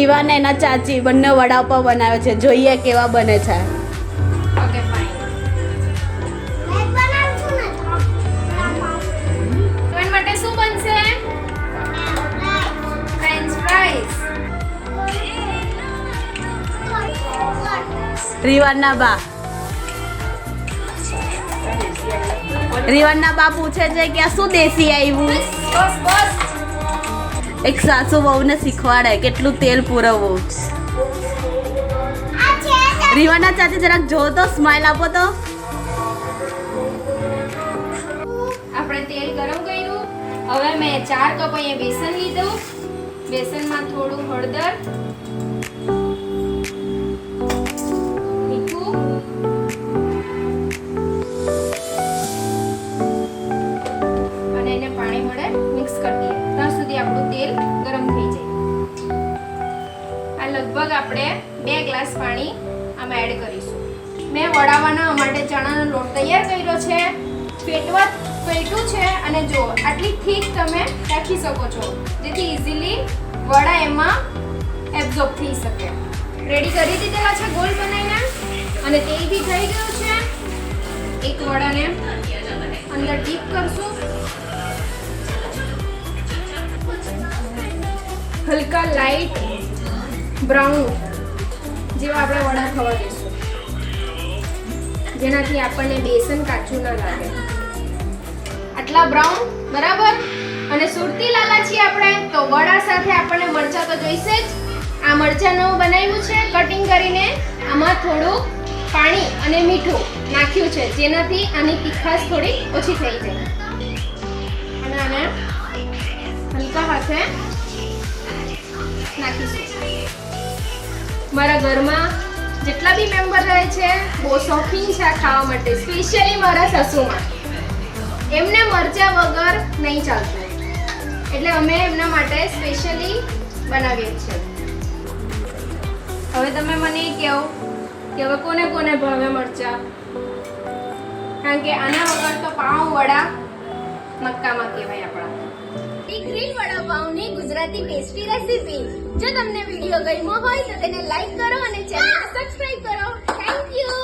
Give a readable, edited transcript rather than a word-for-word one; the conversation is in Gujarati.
રીવા ને એના ચાચી બંને વડાપાવ બનાવે છે. જોઈએ કેવા બને છે. Okay fine. તમારા માટે શું બનશે? French fries. રીવાના બા પૂછે છે કે આ શું દેશી આવ્યું. બસ બસ. એક સાસુ વહુને શીખવાડે કેટલું તેલ પૂરવવું. રીવાના ચાચી જરાક જો તો સ્માઈલ આપો તો. આપણે તેલ ગરમ કર્યું. હવે મેં 4 કપ અહીંયા બેસન લીધું. બેસનમાં થોડું હળદર, મીઠું, અને એને પાણી વડે મિક્સ કરી દઈએ ત્યાં સુધી આપણું તેલ ગરમ થઈ જાય. આ લગભગ આપણે 2 ગ્લાસ પાણી આમાં એડ કરીશું. મેં વડાવાના માટે ચણાનો લોટ તૈયાર કર્યો છે. પેટવું છે અને જો આટલી થીક તમે રાખી શકો છો જેથી ઇઝીલી વડા એમાં એબ્ઝોર્બ થઈ શકે. રેડી કરી દીધેલા છે ગોળ બનાવીને અને તેલ બી થઈ ગયું છે. એક વડાને અંદર ડીપ કરશું. હલકા લાઈટ બ્રાઉન જેવા આપણે વડા થવા દઈશું જેનાથી આપણને બેસન કાચું ના લાગે. આટલા બ્રાઉન બરાબર. અને સુરતી લાલા છીએ આપણે તો વડા સાથે આપણને મરચાં તો જોઈશે જ. આ મરચાંનું બનાવ્યું છે કટિંગ કરીને. આમાં થોડું પાણી અને મીઠું નાખ્યું છે જેનાથી આની તીખાશ થોડી ઓછી થઈ જાય. અને આને હલકા હાથે નાખીશું. મારા ઘરમાં જેટલા બી મેમ્બર રહે છે બહુ શોખીન છે આ ખાવા માટે. સ્પેશિયલી મારા સાસુમાં એમને મરચાં વગર નહીં ચાલતું એટલે અમે એમના માટે સ્પેશિયલી બનાવીએ છીએ. હવે તમે મને કહો કે હવે કોને કોને ભાવે મરચાં, કારણ કે આના વગર તો પાઉં વડા મક્કામાં કહેવાય આપણા. ગ્રીન વડાપાઉંની ગુજરાતી ટેસ્ટી રેસીપી. જો તમને વિડીયો ગમ્યો હોય તો તેને લાઈક કરો અને ચેનલને સબસ્ક્રાઇબ કરો. Thank you.